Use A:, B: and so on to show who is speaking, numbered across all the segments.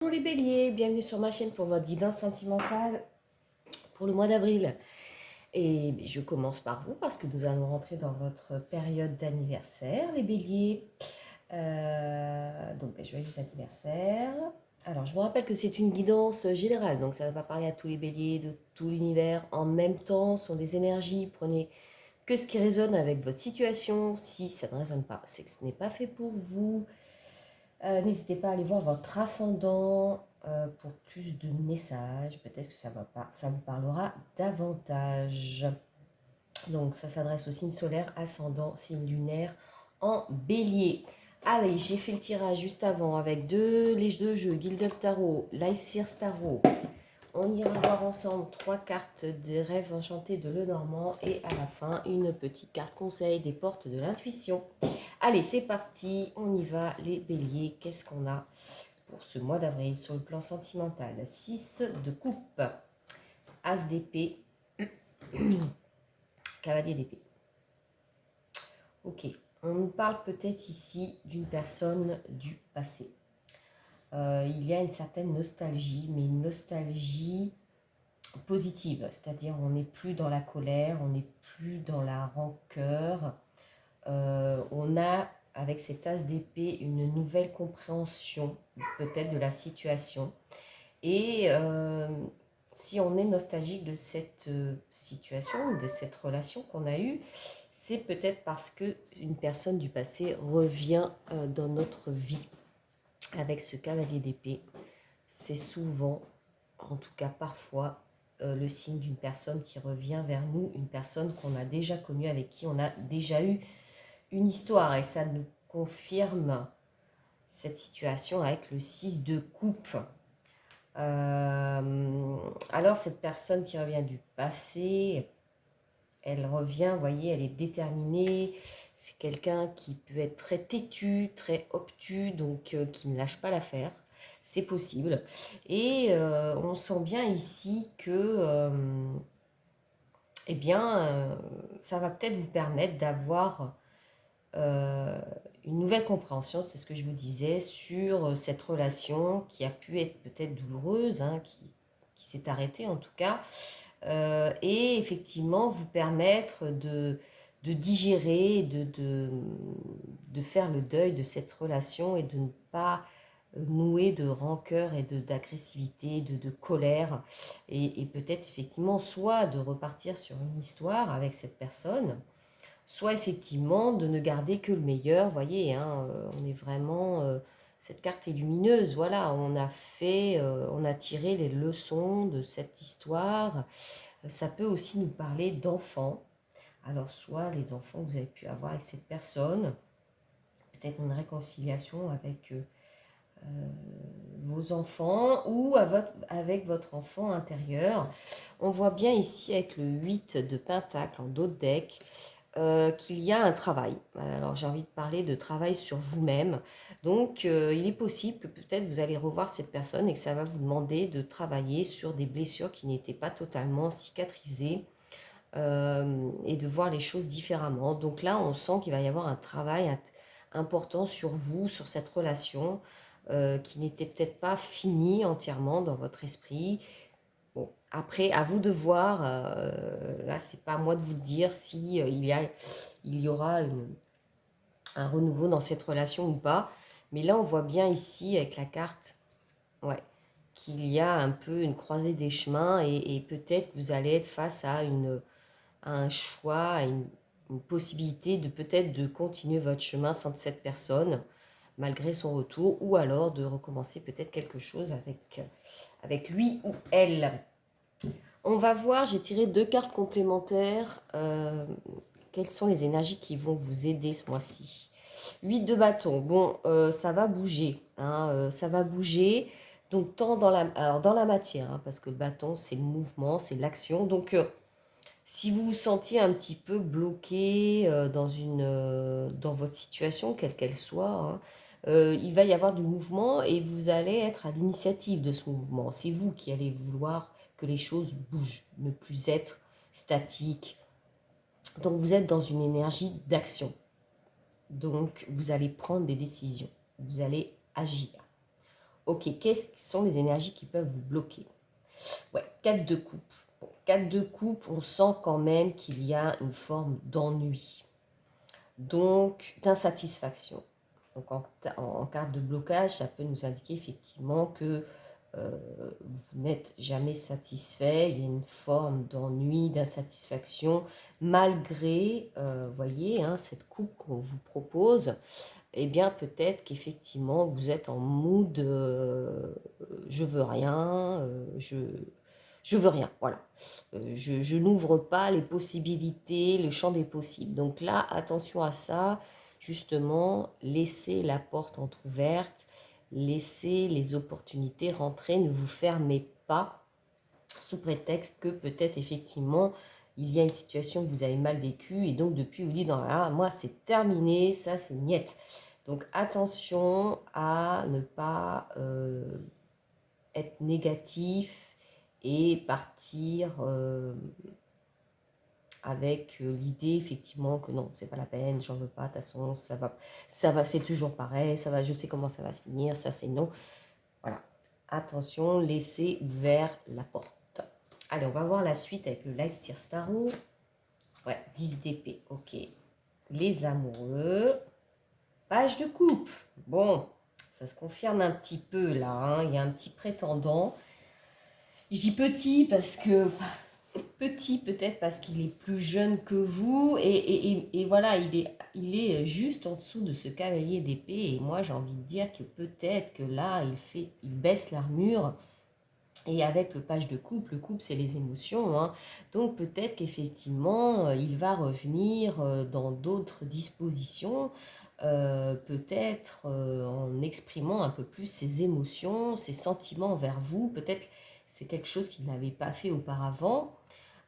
A: Bonjour les béliers, bienvenue sur ma chaîne pour votre guidance sentimentale pour le mois d'avril. Et je commence par vous parce que nous allons rentrer dans votre période d'anniversaire, les béliers. Joyeux anniversaire. Alors, je vous rappelle que c'est une guidance générale, donc ça ne va pas parler à tous les béliers de tout l'univers en même temps. Ce sont des énergies, prenez que ce qui résonne avec votre situation. Si ça ne résonne pas, c'est que ce n'est pas fait pour vous. N'hésitez pas à aller voir votre ascendant pour plus de messages. Peut-être que ça vous parlera davantage. Donc, ça s'adresse au signe solaire, ascendant, signe lunaire en bélier. Allez, j'ai fait le tirage juste avant avec les deux jeux, Gilded Tarot, l'Aesir Tarot. On ira voir ensemble 3 cartes des rêves enchantés de Lenormand et à la fin, une petite carte conseil des portes de l'intuition. Allez, c'est parti, on y va les béliers. Qu'est-ce qu'on a pour ce mois d'avril sur le plan sentimental? 6 de coupe, As d'épée, cavalier d'épée. Ok, on nous parle peut-être ici d'une personne du passé. Il y a une certaine nostalgie, mais une nostalgie positive, c'est-à-dire on n'est plus dans la colère, on n'est plus dans la rancœur. On a, avec cet as d'épée, une nouvelle compréhension peut-être de la situation. Et si on est nostalgique de cette situation, de cette relation qu'on a eue, c'est peut-être parce qu'une personne du passé revient dans notre vie. Avec ce cavalier d'épée, c'est souvent, en tout cas parfois, le signe d'une personne qui revient vers nous, une personne qu'on a déjà connue, avec qui on a déjà eu une histoire. Et ça nous confirme cette situation avec le 6 de coupe. Alors cette personne qui revient du passé, elle revient, vous voyez, elle est déterminée. C'est quelqu'un qui peut être très têtu, très obtus, donc qui ne lâche pas l'affaire. C'est possible. Et on sent bien ici que, eh bien, ça va peut-être vous permettre d'avoir une nouvelle compréhension, c'est ce que je vous disais, sur cette relation qui a pu être peut-être douloureuse, hein, qui s'est arrêtée en tout cas, et effectivement vous permettre de digérer, de faire le deuil de cette relation et de ne pas nouer de rancœur et d'agressivité, de colère, et peut-être effectivement soit de repartir sur une histoire avec cette personne, soit effectivement de ne garder que le meilleur. Vous voyez, hein, on est vraiment... cette carte est lumineuse, voilà, on a tiré les leçons de cette histoire. Ça peut aussi nous parler d'enfants. Alors, soit les enfants que vous avez pu avoir avec cette personne, peut-être une réconciliation avec vos enfants ou avec votre enfant intérieur. On voit bien ici avec le 8 de Pentacle en dos de deck, qu'il y a un travail. Alors j'ai envie de parler de travail sur vous-même. Donc il est possible que peut-être vous allez revoir cette personne et que ça va vous demander de travailler sur des blessures qui n'étaient pas totalement cicatrisées, et de voir les choses différemment. Donc là, on sent qu'il va y avoir un travail important sur vous, sur cette relation, qui n'était peut-être pas finie entièrement dans votre esprit. Bon, après, à vous de voir, là, c'est pas à moi de vous le dire si il y aura un renouveau dans cette relation ou pas. Mais là, on voit bien ici, avec la carte, ouais, qu'il y a un peu une croisée des chemins et peut-être que vous allez être face à un choix, à une possibilité de peut-être de continuer votre chemin sans cette personne, malgré son retour, ou alors de recommencer peut-être quelque chose avec lui ou elle. On va voir, j'ai tiré 2 cartes complémentaires. Quelles sont les énergies qui vont vous aider ce mois-ci? 8 de bâton, bon, ça va bouger, hein, ça va bouger. Donc, tant dans la matière, hein, parce que le bâton, c'est le mouvement, c'est l'action. Donc, si vous vous sentiez un petit peu bloqué dans votre situation, quelle qu'elle soit, hein, il va y avoir du mouvement et vous allez être à l'initiative de ce mouvement. C'est vous qui allez vouloir que les choses bougent, ne plus être statique. Donc vous êtes dans une énergie d'action. Donc vous allez prendre des décisions, vous allez agir. Ok, quelles sont les énergies qui peuvent vous bloquer? Ouais, 4 de coupe. Bon, 4 de coupe, on sent quand même qu'il y a une forme d'ennui, donc d'insatisfaction. Donc en carte de blocage, ça peut nous indiquer effectivement que vous n'êtes jamais satisfait, il y a une forme d'ennui, d'insatisfaction, malgré, voyez, hein, cette coupe qu'on vous propose, eh bien peut-être qu'effectivement vous êtes en mood je veux rien, je veux rien, voilà. Je n'ouvre pas les possibilités, le champ des possibles. Donc là, attention à ça, justement, laissez la porte entrouverte, laissez les opportunités rentrer, ne vous fermez pas sous prétexte que peut-être effectivement il y a une situation que vous avez mal vécue et donc depuis vous dites non, ah, moi c'est terminé, ça c'est niette. Donc attention à ne pas être négatif et partir avec l'idée effectivement que non, c'est pas la peine, j'en veux pas, de toute façon ça va, c'est toujours pareil, ça va, je sais comment ça va se finir, ça c'est non. Voilà, attention, laissez ouvert la porte. Allez, on va voir la suite avec le Light Steer Starro. Ouais, 10 d'épée, ok. Les amoureux, page de coupe. Bon, ça se confirme un petit peu là, hein. Il y a un petit prétendant. Je dis petit parce que petit peut-être parce qu'il est plus jeune que vous et voilà, il est juste en dessous de ce cavalier d'épée et moi j'ai envie de dire que peut-être que là il baisse l'armure et avec le page de coupe, le couple c'est les émotions, hein. Donc peut-être qu'effectivement il va revenir dans d'autres dispositions, peut-être en exprimant un peu plus ses émotions, ses sentiments envers vous, peut-être c'est quelque chose qu'il n'avait pas fait auparavant.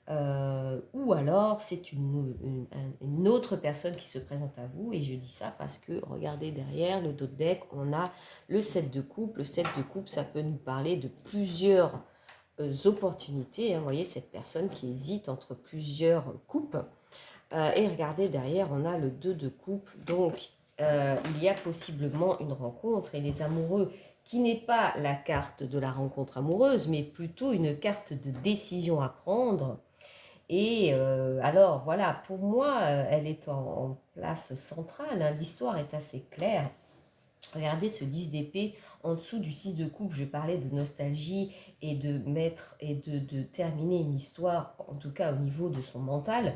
A: Ou alors c'est une autre personne qui se présente à vous, et je dis ça parce que regardez derrière le dos de deck, on a le 7 de coupe. Le 7 de coupe, ça peut nous parler de plusieurs opportunités, hein. Vous voyez cette personne qui hésite entre plusieurs coupes. Et regardez derrière, on a le 2 de coupe, donc il y a possiblement une rencontre, et les amoureux, qui n'est pas la carte de la rencontre amoureuse, mais plutôt une carte de décision à prendre. Et alors voilà, pour moi, elle est en place centrale, hein. L'histoire est assez claire. Regardez ce 10 d'épée en dessous du 6 de coupe. Je parlais de nostalgie et de mettre et de terminer une histoire, en tout cas au niveau de son mental.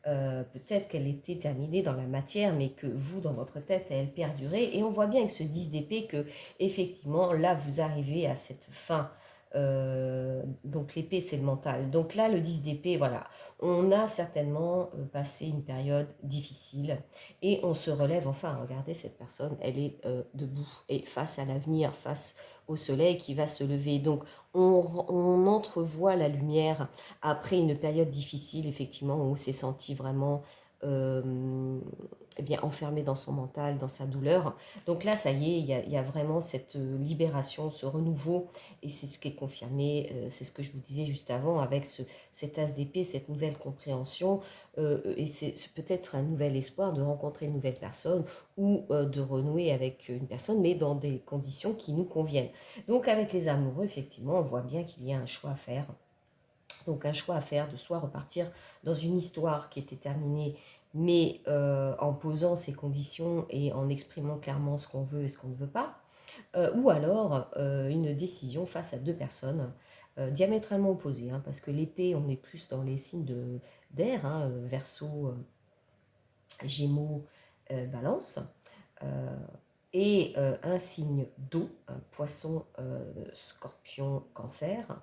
A: Peut-être qu'elle était terminée dans la matière, mais que vous, dans votre tête, elle perdurait. Et on voit bien avec ce 10 d'épée que, effectivement, là, vous arrivez à cette fin. Donc l'épée, c'est le mental. Donc là, le 10 d'épée, voilà. On a certainement passé une période difficile et on se relève. Enfin, regardez cette personne, elle est debout et face à l'avenir, face au soleil qui va se lever. Donc on entrevoit la lumière après une période difficile, effectivement, où on s'est senti vraiment eh bien, enfermé dans son mental, dans sa douleur. Donc là, ça y est, il y a vraiment cette libération, ce renouveau, et c'est ce qui est confirmé, c'est ce que je vous disais juste avant, avec cet as d'épée, cette nouvelle compréhension, et c'est peut-être un nouvel espoir de rencontrer une nouvelle personne, ou de renouer avec une personne, mais dans des conditions qui nous conviennent. Donc avec les amoureux, effectivement, on voit bien qu'il y a un choix à faire. Donc un choix à faire de soit repartir dans une histoire qui était terminée, mais en posant ses conditions et en exprimant clairement ce qu'on veut et ce qu'on ne veut pas, ou alors une décision face à deux personnes diamétralement opposées, hein, parce que l'épée, on est plus dans les signes d'air, hein, Verseau, Gémeaux, Balance, et un signe d'eau, Poisson, Scorpion, Cancer.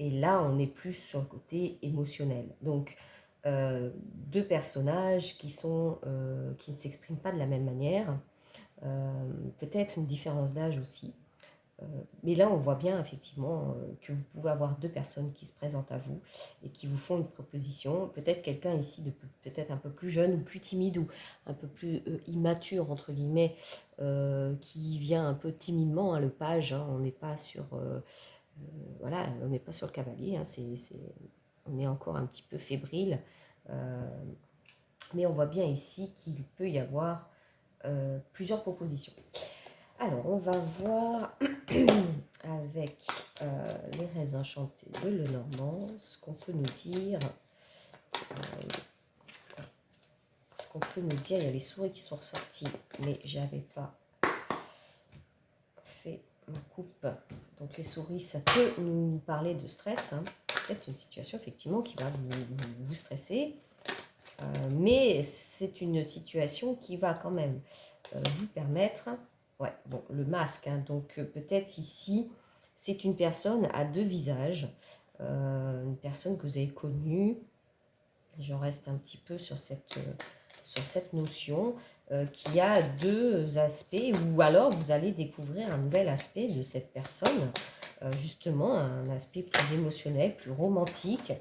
A: Et là, on est plus sur le côté émotionnel. Donc, deux personnages qui ne s'expriment pas de la même manière, peut-être une différence d'âge aussi. Mais là, on voit bien effectivement que vous pouvez avoir deux personnes qui se présentent à vous et qui vous font une proposition. Peut-être quelqu'un ici de peut-être un peu plus jeune ou plus timide ou un peu plus immature, entre guillemets, qui vient un peu timidement, hein, le page, hein, on n'est pas sur... voilà, on n'est pas sur le cavalier, hein, on est encore un petit peu fébrile, mais on voit bien ici qu'il peut y avoir plusieurs propositions. Alors, on va voir avec les rêves enchantés de Lenormand ce qu'on peut nous dire. Ce qu'on peut nous dire, il y a les souris qui sont ressorties, mais j'avais pas fait ma coupe. Donc les souris, ça peut nous parler de stress. Hein. Peut-être une situation effectivement qui va vous stresser. Mais c'est une situation qui va quand même vous permettre... Ouais, bon, le masque. Hein, donc peut-être ici, c'est une personne à deux visages. Une personne que vous avez connue. Je reste un petit peu sur cette notion qui a deux aspects. Ou alors, vous allez découvrir un nouvel aspect de cette personne. Justement, un aspect plus émotionnel, plus romantique.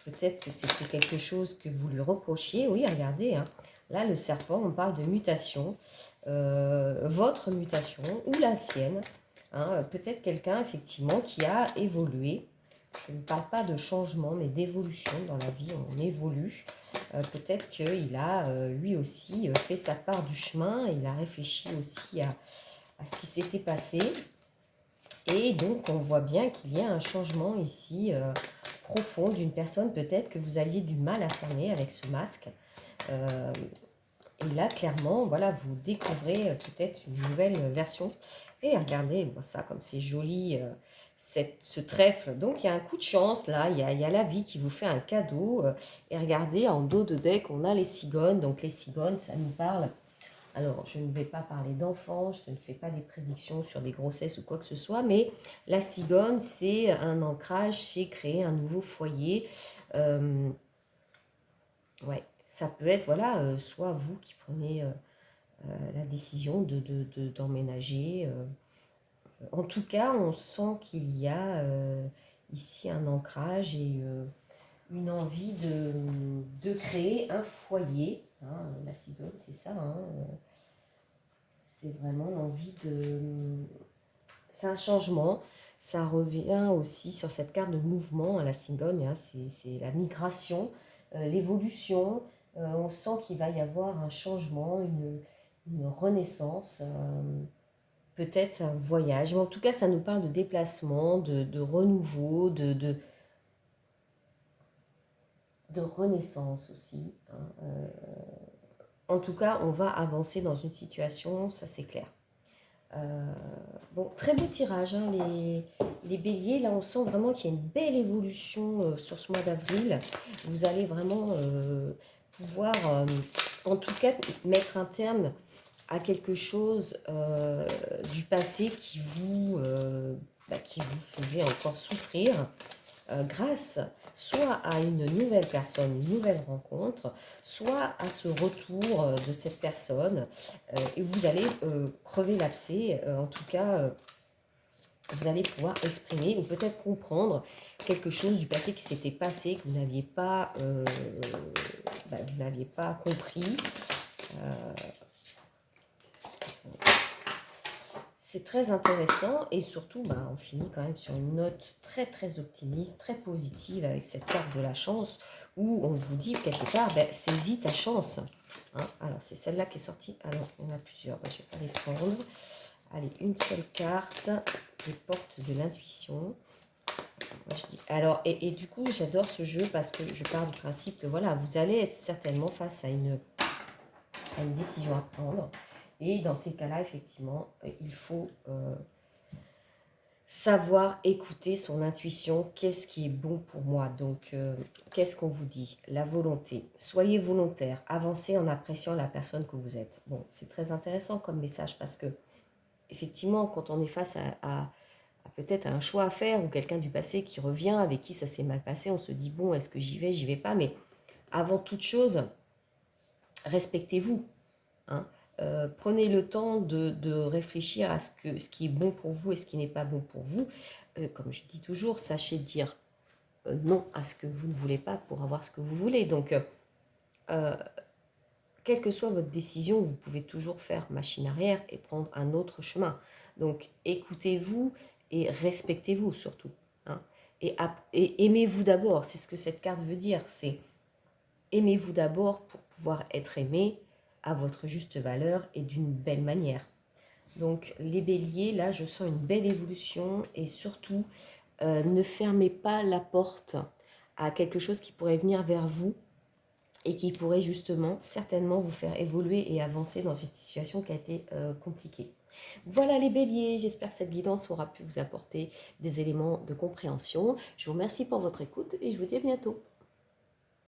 A: Peut-être que c'était quelque chose que vous lui reprochiez. Oui, regardez, hein. Là, le serpent, on parle de mutation. Votre mutation ou la sienne. Hein, peut-être quelqu'un, effectivement, qui a évolué. Je ne parle pas de changement, mais d'évolution. Dans la vie, on évolue. Peut-être qu'il a, lui aussi, fait sa part du chemin. Il a réfléchi aussi à ce qui s'était passé. Et donc, on voit bien qu'il y a un changement ici profond d'une personne peut-être que vous aviez du mal à cerner avec ce masque. Et là, clairement, voilà, vous découvrez peut-être une nouvelle version. Et regardez, ça, comme c'est joli, ce trèfle. Donc, il y a un coup de chance, là. Il y a la vie qui vous fait un cadeau. Et regardez, en dos de deck, on a les cigognes. Donc, les cigognes, ça nous parle. Alors, je ne vais pas parler d'enfants, je ne fais pas des prédictions sur des grossesses ou quoi que ce soit, mais la cigogne, c'est un ancrage, c'est créer un nouveau foyer. Ouais, ça peut être, voilà, soit vous qui prenez la décision d'emménager. En tout cas, on sent qu'il y a ici un ancrage et une envie de créer un foyer. Hein, la cigogne, c'est ça, hein, c'est vraiment l'envie de... C'est un changement. Ça revient aussi sur cette carte de mouvement à la cigogne. Hein, c'est la migration, l'évolution. On sent qu'il va y avoir un changement, une renaissance, peut-être un voyage. Mais en tout cas, ça nous parle de déplacement, de renouveau, de renaissance aussi. Hein. En tout cas, on va avancer dans une situation, ça c'est clair. Bon, très beau tirage, hein, les béliers. Là, on sent vraiment qu'il y a une belle évolution sur ce mois d'avril. Vous allez vraiment pouvoir, en tout cas, mettre un terme à quelque chose du passé qui vous faisait encore souffrir. Grâce soit à une nouvelle personne, une nouvelle rencontre, soit à ce retour de cette personne, et vous allez crever l'abcès, en tout cas, vous allez pouvoir exprimer ou peut-être comprendre quelque chose du passé qui s'était passé, que vous n'aviez pas, compris. C'est très intéressant et surtout, on finit quand même sur une note très très optimiste, très positive avec cette carte de la chance où on vous dit quelque part, saisis ta chance. Hein, alors, c'est celle-là qui est sortie. Alors, il y en a plusieurs, je ne vais pas les prendre. Allez, une seule carte, les portes de l'intuition. Alors, et du coup, j'adore ce jeu parce que je pars du principe que voilà, vous allez être certainement face à une décision à prendre. Et dans ces cas-là, effectivement, il faut savoir écouter son intuition. Qu'est-ce qui est bon pour moi? Donc, qu'est-ce qu'on vous dit? La volonté. Soyez volontaire. Avancez en appréciant la personne que vous êtes. Bon, c'est très intéressant comme message parce que, effectivement, quand on est face à peut-être un choix à faire ou quelqu'un du passé qui revient, avec qui ça s'est mal passé, on se dit, bon, est-ce que j'y vais pas? Mais avant toute chose, respectez-vous. Hein. Prenez le temps de réfléchir à ce qui est bon pour vous et ce qui n'est pas bon pour vous. Comme je dis toujours, sachez dire non à ce que vous ne voulez pas pour avoir ce que vous voulez. Donc, quelle que soit votre décision, vous pouvez toujours faire machine arrière et prendre un autre chemin. Donc, écoutez-vous et respectez-vous surtout. Hein. Et aimez-vous d'abord. C'est ce que cette carte veut dire. C'est aimez-vous d'abord pour pouvoir être aimé. à votre juste valeur et d'une belle manière. Donc les béliers, là, je sens une belle évolution et surtout, ne fermez pas la porte à quelque chose qui pourrait venir vers vous et qui pourrait justement certainement vous faire évoluer et avancer dans une situation qui a été compliquée. Voilà les béliers, j'espère que cette guidance aura pu vous apporter des éléments de compréhension. Je vous remercie pour votre écoute et je vous dis à bientôt.